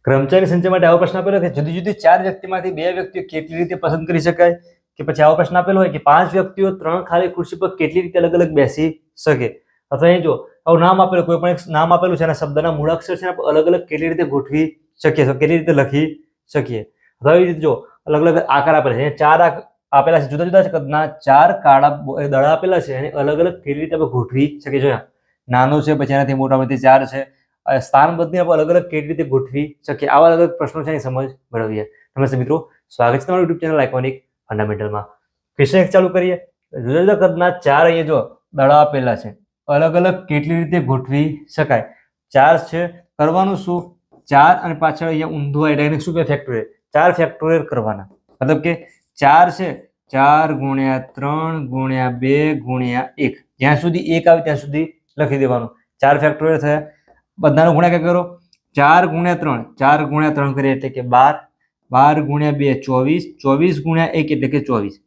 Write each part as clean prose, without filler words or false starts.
કર્મચારી સંચય માટે આવો પ્રશ્ન આપેલો કે જુદી જુદી 4 વ્યક્તિમાંથી 2 વ્યક્તિઓ કેટલી રીતે પસંદ કરી શકાય, કે પછી આવો પ્રશ્ન આપેલો હોય કે 5 વ્યક્તિઓ 3 ખાલી ખુરશી પર કેટલી રીતે અલગ અલગ બેસી શકે, અથવા અહીં જો આવું નામ આપેલું, કોઈ પણ એક નામ આપેલું છે અને શબ્દના મૂળાક્ષર છે આપણે અલગ અલગ કેટલી રીતે ગોઠવી શકીએ, કેટલી રીતે લખી શકીએ. અથવા એવી રીતે જો અલગ અલગ આકાર આપેલા છે, 4 આપેલા છે, જુદા જુદા કદના 4 કાળા દડા આપેલા છે અને અલગ અલગ કેટલી રીતે આપણે ગોઠવી શકીએ. જો નાનો છે, પછી એનાથી મોટામાંથી 4 છે, સ્થાનબદ્ધને આપણે અલગ અલગ કેવી રીતે ગોઠવી શકીએ, આવા અલગ અલગ પ્રશ્નો છે એની સમજ મેળવીએ. નમસ્તે મિત્રો, સ્વાગત છે તમારું યુટ્યુબ ચેનલ આઇકોનિક ફંડામેન્ટલમાં. ક્વેશ્ચન 1 ચાલુ કરીએ. જુદા જુદા કદના 4 અહીંયા જો દડા આપેલા છે, અલગ અલગ કેટલી રીતે ગોઠવી શકાય. 4 છે, કરવાનું શું, 4 અને પાછળ અહીંયા ઊંધું આવી ડાયરેક્ટ શું કે ફેક્ટોરિયલ, 4 ફેક્ટોરિયલ કરવાના. મતલબ કે 4 છે, 4 ગુણ્યા 3 ગુણ્યા 2 ગુણ્યા 1, જ્યાં સુધી 1 આવે ત્યાં સુધી લખી દેવાનું. 4 ફેક્ટોરિયલ થયા, બધાનો ગુણાકાર કરો. 4 ગુણ્યા 3, 4 ગુણ્યા 3 કરીએ એટલે કે 12, 12 ગુણ્યા 2 24, 24 ગુણ્યા 1 એટલે કે 24.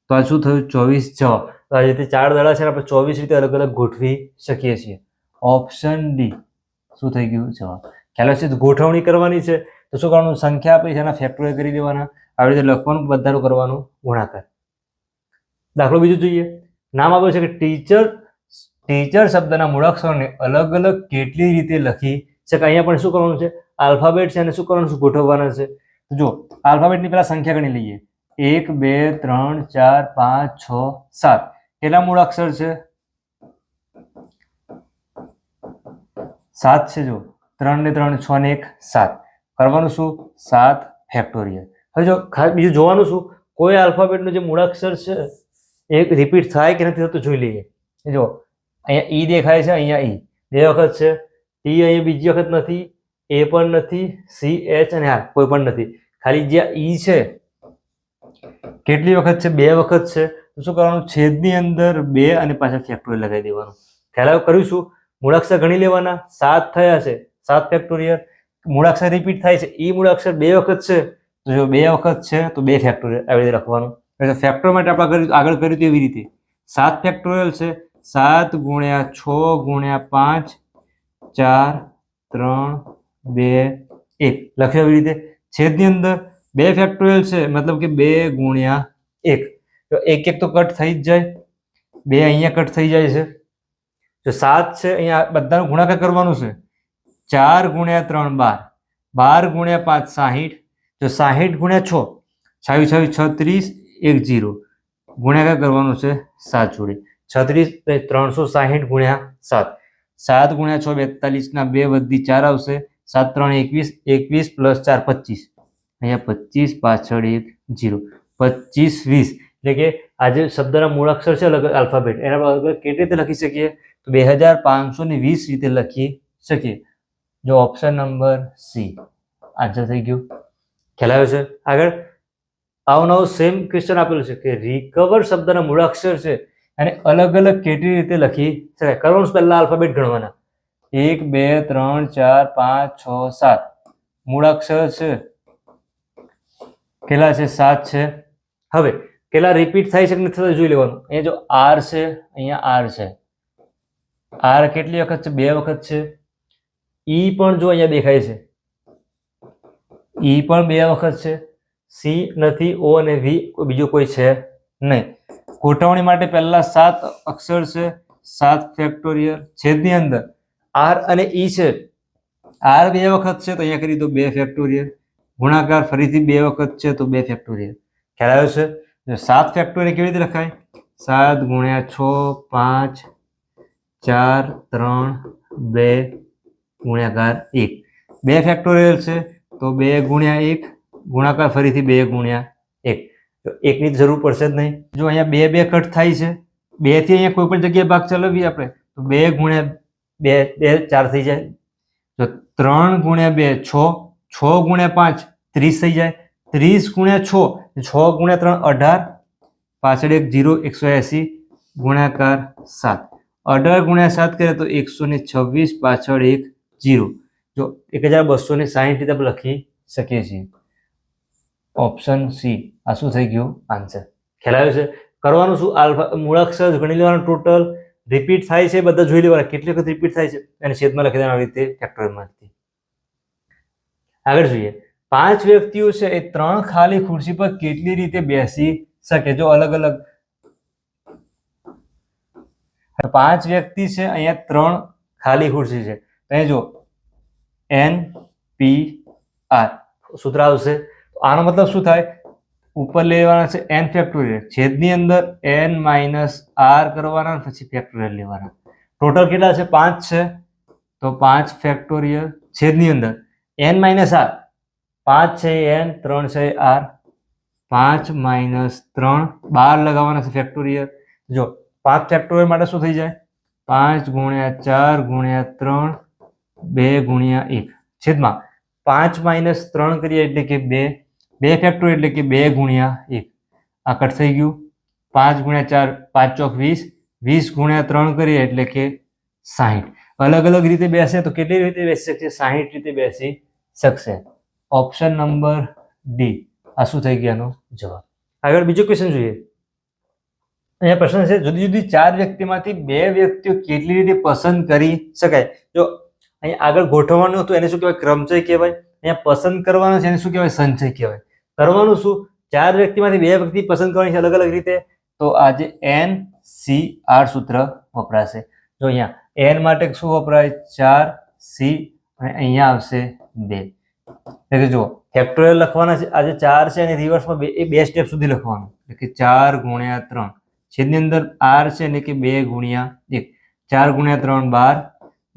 તો આ શું થયું, 24 જવાબ. તો આ રીતે 4 દડા છે આપણે 24 રીતે અલગ અલગ ગોઠવી શકીએ છીએ. ઓપ્શન ડી શું થઈ ગયું જવાબ. ખ્યાલ છે, ગોઠવણી કરવાની છે તો શું કરવાનું, સંખ્યા આપી છે એના ફેક્ટોરિયલ કરી દેવાના, આવી રીતે લખવાનું, બધાનું કરવાનું ગુણાકાર. દાખલો બીજો જોઈએ. નામ આપ્યું છે કે ટીચર. ટીચર શબ્દના મૂળાક્ષરોને અલગ અલગ કેટલી રીતે લખી શકાય. અહીંયા પણ શું કરવાનું છે, આલ્ફાબેટ છે અને શું કરવાનું છે, ગોઠવવાના છે. જો આલ્ફાબેટની પહેલા સંખ્યા ગણી લઈએ. 1 2 3 4 5 6 7. કેટલા મૂળાક્ષર છે, 7 છે. જો 3 ને 3 6 ને 1 7. કરવાનું શું, 7 ફેક્ટોરિયલ. હવે જો ખાસ બીજું જોવાનું શું, કોઈ આલ્ફાબેટનો જે મૂળાક્ષર છે એ રિપીટ થાય કે નથી થતું જોઈ લઈએ. જો અહીંયા ઈ દેખાય છે, અહીંયા ઈ 2 વખત છે, ટી અહીંયા બીજી વખત નથી, એ પણ નથી, સી એચ અને આર કોઈ પણ નથી, ખાલી જે ઈ છે કેટલી વખત છે, 2 વખત છે. તો શું કરવાનું, છેદની અંદર 2 અને પાછળ ફેક્ટોરિયલ લગાવી દેવાનું. ખ્યાલ કરીશું, મૂળાક્ષર ગણી લેવાના, 7 થયા છે, 7 ફેક્ટોરિયલ. મૂળાક્ષર રિપીટ થાય છે, ઈ મૂળાક્ષર 2 વખત છે, તો જો 2 વખત છે તો 2 ફેક્ટોરિયલ આવી રીતે લખવાનું. ફેક્ટર માટે આપણે આગળ કર્યું હતું એવી રીતે 7 ફેક્ટોરિયલ છે, 7 ગુણ્યા 6 ગુણ્યા 5 4 3 2 1 લખ્યું એવી રીતે. છેદની અંદર 2 ફેક્ટોરિયલ છે, મતલબ કે 2 ગુણ્યા 1, તો 1 1 તો કટ થઈ જ જાય, 2 અહીંયા કટ થઈ જાય છે. જો 7 છે, અહીંયા બધાનો ગુણાકાર કરવાનું છે. 4 ગુણ્યા 3 12, 12 ગુણ્યા 5 60, જો 60 ગુણ્યા 6 26 36 1 0, ગુણાકાર કરવાનું છે 7 જોડે. 36 360 ગુણ્યા 7, 7 ગુણ્યા 6 42 ના 2 વધી 4 આવશે, 7 3 21, 21 પ્લસ 4 25, અહીંયા 25 પાછળ 1 0, 25 20. એટલે કે આ જે શબ્દના મૂળાક્ષર છે અલગ આલ્ફાબેટ એના અલગ કેવી રીતે લખી શકીએ, તો 2520 રીતે લખી શકીએ. જો ઓપ્શન નંબર સી આન્સર થઈ ગયું. ખ્યાલ આવ્યો છે. આગળ આવું સેમ ક્વેશ્ચન આપેલું છે કે રિકવર શબ્દના મૂળાક્ષર છે અને અલગ અલગ કેટલી રીતે લખી શકાય. કરવાનું પહેલા આલ્ફાબેટ ગણવાના. 1 2 3 4 5 6 7 મૂળાક્ષર છે કેટલા છે, 7 છે. હવે કેટલા રિપીટ થાય છે કે નથી થતા જોઈ લેવાનું. અહીંયા જો આર છે, અહીંયા આર છે, આર કેટલી વખત છે, 2 વખત છે. ઈ પણ જો અહીંયા દેખાય છે, ઈ પણ 2 વખત છે. સી નથી, ઓ અને વી બીજો કોઈ છે નહીં. ગોઠવણી માટે પહેલા 7 અક્ષર છે, 7 ફેક્ટોરિયલ. છેદની અંદર આર અને ઈ છે, આર 2 વખત છે તો અહીંયા કરી દો 2 ફેક્ટોરિયલ. ગુણાકાર ફરીથી 2 વખત છે તો 2 ફેક્ટોરિયલ. ખ્યાલ આવ્યો છે. 7 ફેક્ટોરિયલ કેવી રીતે લખાય, 7 ગુણ્યા 6 5 4 3 2 ગુણાકાર 1. 2 ફેક્ટોરિયલ છે તો 2 ગુણ્યા 1, ગુણાકાર ફરીથી 2 ગુણ્યા 1. તો 1 ની જરૂર પડશે જ નહીં. જો અહીંયા 2 2 કટ થાય છે, 2 થી અહીંયા કોઈ પણ જગ્યાએ ભાગ ચલાવીએ આપણે તો 2 ગુણ્યા 2 4 થઈ જાય. તો 3 ગુણ્યા 2 6, 6 ગુણ્યા 5 30 થઈ જાય. 30 ગુણ્યા 6, 6 ગુણ્યા 3 18, પાછળ 1 0 180, ગુણાકાર 7. 18 ગુણ્યા 7 કરીએ તો 126, પાછળ 1 0. જો 1260 રીતે આપણે લખી શકીએ છીએ. ઓપ્શન સી આ શું થઈ ગયું આન્સર. ખ્યાલ આવ્યો છે. કરવાનું શું, આલ્ફા મૂળાક્ષર ગણી લેવાનું, ટોટલ રિપીટ થાય છે બધા જોઈ લેવાના, કેટલી વખત રિપીટ થાય છે અને છેદમાં લખી દેવાના આવી રીતે ફેક્ટોરિયલમાંથી. આગળ જોઈએ, 5 વ્યક્તિઓ છે એ 3 ખાલી ખુરશી પર કેટલી રીતે બેસી શકે? જો અલગ અલગ 5 વ્યક્તિ છે, અહીંયા 3 ખાલી ખુરશી છે, તો અહીં જો NPR સૂત્ર આવશે. આનો મતલબ શું થાય? ઉપર લેવાના છે n ફેક્ટોરિયલ, છેદની અંદર n માઇનસ r કરવાના, પછી ફેક્ટોરિયલ લેવાના. ટોટલ કેટલા છે? 5 છે, તો 5 ફેક્ટોરિયલ છેદની અંદર n માઇનસ r, 5 છે n, 3 છે r, 5 માઇનસ 3, 12 લગાવવાના છે ફેક્ટોરિયલ. જો 5 ફેક્ટોરિયલ માટે શું થઈ જાય? 5 ગુણ્યા 4 ગુણ્યા 3 2 ગુણ્યા 1 છેદમાં 5 માઇનસ 3 કરીએ એટલે કે 2, 2 ફેક્ટોરિયલ એટલે કે 2 ગુણ્યા 1. આ કટ થઈ ગયું. 5 ગુણ્યા 4 5 ચોક 20, 20 ગુણ્યા 3 કરીએ એટલે કે 60. અલગ અલગ રીતે બેસે તો કેટલી રીતે બેસી શકશે? 60 રીતે બેસી શકશે. ઓપ્શન નંબર ડી આ શું થઈ ગયાનો જવાબ. આગળ બીજો ક્વેશ્ચન જોઈએ. અહીંયા પ્રશ્ન છે, જુદી જુદી 4 વ્યક્તિમાંથી 2 વ્યક્તિઓ કેટલી રીતે પસંદ કરી શકાય? જો અહીંયા આગળ ગોઠવવાનું હતું એને શું કહેવાય? ક્રમચય કહેવાય. અહીંયા પસંદ કરવાનો છે એને શું કહેવાય? સંચય કહેવાય. કરવાનું શું? 4 વ્યક્તિમાંથી 2 વ્યક્તિ પસંદ કરવાની છે અલગ અલગ રીતે, તો આજે NCR સૂત્ર વપરાશે. જો અહીંયા n માટે શું વપરાય? 4C અને અહીંયા આવશે 2. એટલે જો ફેક્ટોરિયલ લખવાના છે, આજે 4 છે અને રિવર્સમાં 2 સ્ટેપ સુધી લખવાનું, એટલે કે 4 ગુણ્યા 3, છેદની અંદર r છે એટલે કે 2 ગુણ્યા 1, 4 ગુણ્યા 3 12,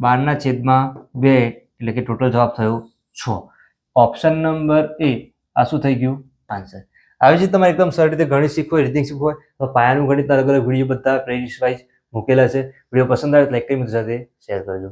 12 ના છેદમાં 2 એટલે કે ટોટલ જવાબ થયો 6. ઓપ્શન નંબર એ આ શું થઈ ગયું? આન્સર. આવી જ તમારે એકદમ સરળ રીતે ગણિત શીખવું હોય, રીડિંગ શીખવું હોય તો પાયાનું ગણિત અલગ અલગ વિડીયો બધા પ્લેલિસ્ટ વાઇઝ મૂકેલા છે. વિડીયો પસંદ આવે તો લાઈક કરી મિત્રો સાથે શેર કરજો.